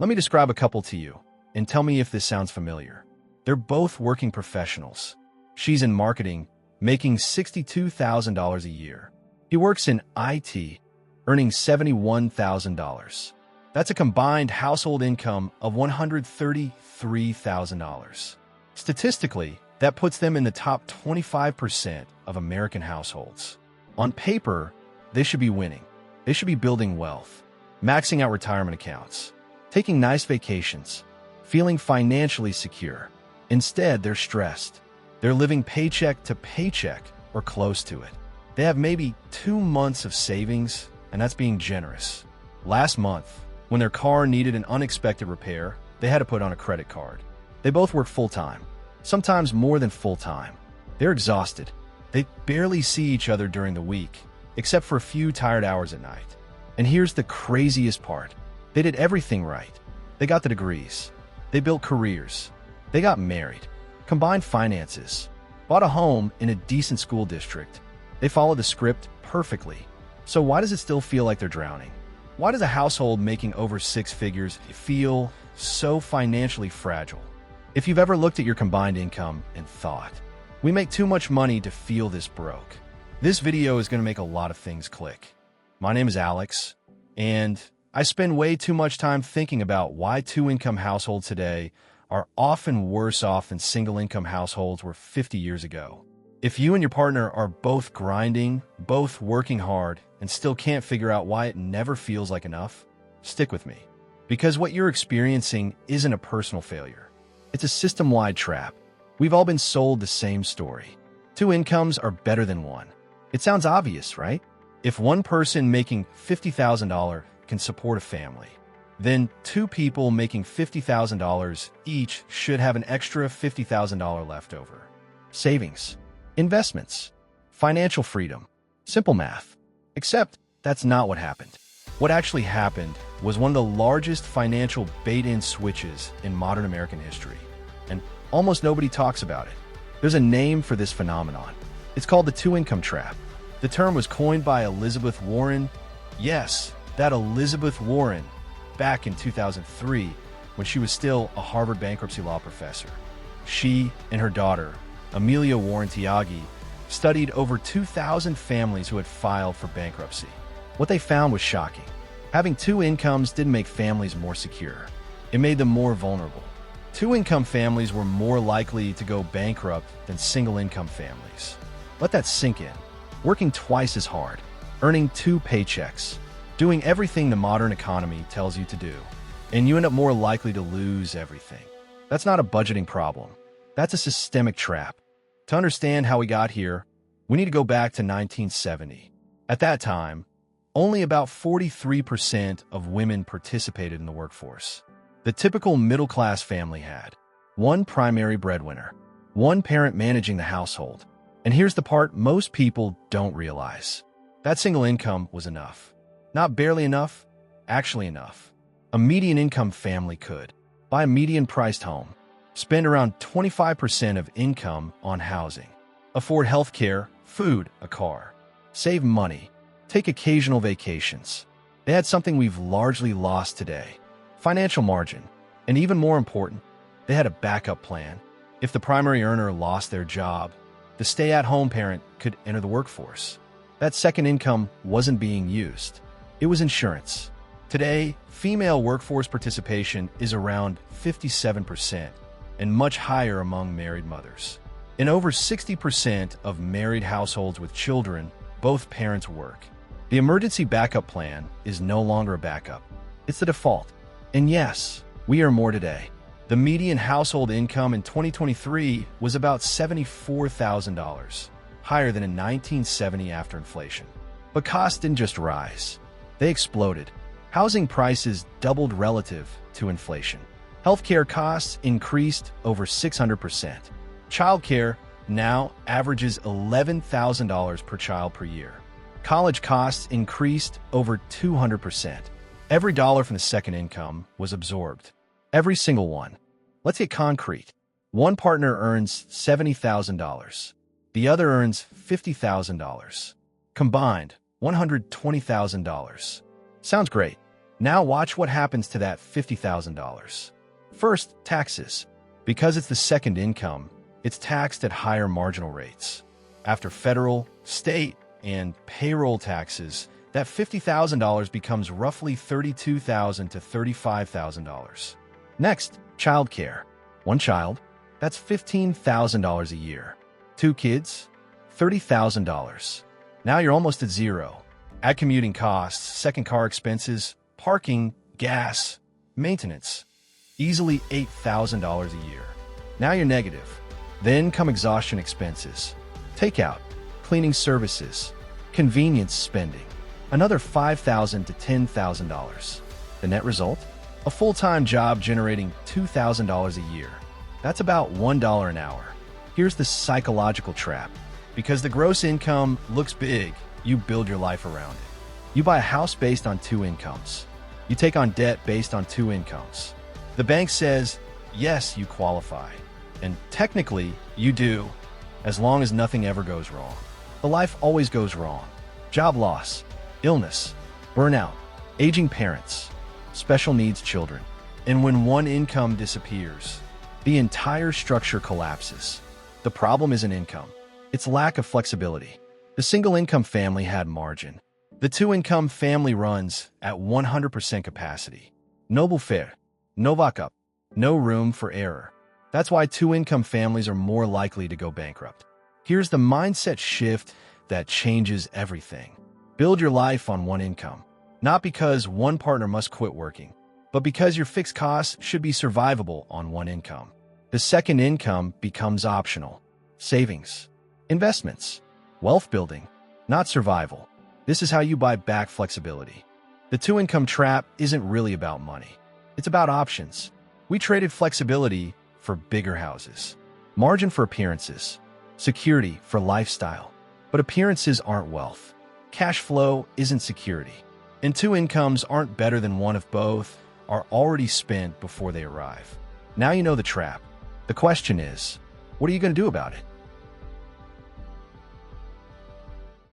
Let me describe a couple to you, and tell me if this sounds familiar. They're both working professionals. She's in marketing, making $62,000 a year. He works in IT, earning $71,000. That's a combined household income of $133,000. Statistically, that puts them in the top 25% of American households. On paper, they should be winning. They should be building wealth, maxing out retirement accounts, taking nice vacations, feeling financially secure. Instead, they're stressed. They're living paycheck to paycheck or close to it. They have maybe 2 months of savings, and that's being generous. Last month, when their car needed an unexpected repair, they had to put on a credit card. They both work full-time, sometimes more than full-time. They're exhausted. They barely see each other during the week, except for a few tired hours at night. And here's the craziest part. They did everything right. They got the degrees. They built careers. They got married, combined finances, bought a home in a decent school district. They followed the script perfectly. So why does it still feel like they're drowning? Why does a household making over 6 figures feel so financially fragile? If you've ever looked at your combined income and thought, we make too much money to feel this broke, this video is going to make a lot of things click. My name is Alex, and I spend way too much time thinking about why 2-income households today are often worse off than single-income households were 50 years ago. If you and your partner are both grinding, both working hard, and still can't figure out why it never feels like enough, stick with me. Because what you're experiencing isn't a personal failure. It's a system-wide trap. We've all been sold the same story. 2 incomes are better than 1. It sounds obvious, right? If one person making $50,000 can support a family, then 2 people making $50,000 each should have an extra $50,000 left over. Savings, investments, financial freedom, simple math. Except that's not what happened. What actually happened was one of the largest financial bait-in switches in modern American history, and almost nobody talks about it. There's a name for this phenomenon. It's called the 2-income trap. The term was coined by Elizabeth Warren. Yes, that Elizabeth Warren, back in 2003, when she was still a Harvard bankruptcy law professor. She and her daughter, Amelia Warren Tyagi, studied over 2,000 families who had filed for bankruptcy. What they found was shocking. Having 2 incomes didn't make families more secure. It made them more vulnerable. 2-income families were more likely to go bankrupt than single-income families. Let that sink in. Working twice as hard, earning 2 paychecks, doing everything the modern economy tells you to do, and you end up more likely to lose everything. That's not a budgeting problem. That's a systemic trap. To understand how we got here, we need to go back to 1970. At that time, only about 43% of women participated in the workforce. The typical middle-class family had 1 primary breadwinner, 1 parent managing the household. And here's the part most people don't realize. That single income was enough. Not barely enough, actually enough. A median income family could buy a median-priced home, spend around 25% of income on housing, afford health care, food, a car, save money, take occasional vacations. They had something we've largely lost today: financial margin. And even more important, they had a backup plan. If the primary earner lost their job, the stay-at-home parent could enter the workforce. That second income wasn't being used. It was insurance. Today, female workforce participation is around 57% and much higher among married mothers. In over 60% of married households with children, both parents work. The emergency backup plan is no longer a backup. It's the default. And yes, we earn more today. The median household income in 2023 was about $74,000, higher than in 1970 after inflation. But costs didn't just rise. They exploded. Housing prices doubled relative to inflation. Healthcare costs increased over 600%. Childcare now averages $11,000 per child per year. College costs increased over 200%. Every dollar from the second income was absorbed. Every single one. Let's get concrete. One partner earns $70,000. The other earns $50,000. Combined, $120,000. Sounds great. Now watch what happens to that $50,000. First, taxes. Because it's the second income, it's taxed at higher marginal rates. After federal, state, and payroll taxes, that $50,000 becomes roughly $32,000 to $35,000. Next, childcare. One child, that's $15,000 a year. Two kids, $30,000. Now you're almost at zero. Add commuting costs, second car expenses, parking, gas, maintenance. Easily $8,000 a year. Now you're negative. Then come exhaustion expenses. Takeout, cleaning services, convenience spending. Another $5,000 to $10,000. The net result? A full-time job generating $2,000 a year. That's about $1 an hour. Here's the psychological trap. Because the gross income looks big, you build your life around it. You buy a house based on two incomes. You take on debt based on two incomes. The bank says, yes, you qualify. And technically, you do, as long as nothing ever goes wrong. But life always goes wrong. Job loss, illness, burnout, aging parents, special needs children. And when one income disappears, the entire structure collapses. The problem isn't income. It's lack of flexibility. The single-income family had margin. The two-income family runs at 100% capacity. No buffer, no backup, no room for error. That's why two-income families are more likely to go bankrupt. Here's the mindset shift that changes everything. Build your life on one income. Not because one partner must quit working, but because your fixed costs should be survivable on one income. The second income becomes optional. Savings, investments, wealth building, not survival. This is how you buy back flexibility. The two-income trap isn't really about money. It's about options. We traded flexibility for bigger houses, margin for appearances, security for lifestyle. But appearances aren't wealth. Cash flow isn't security. And two incomes aren't better than one if both are already spent before they arrive. Now you know the trap. The question is, what are you going to do about it?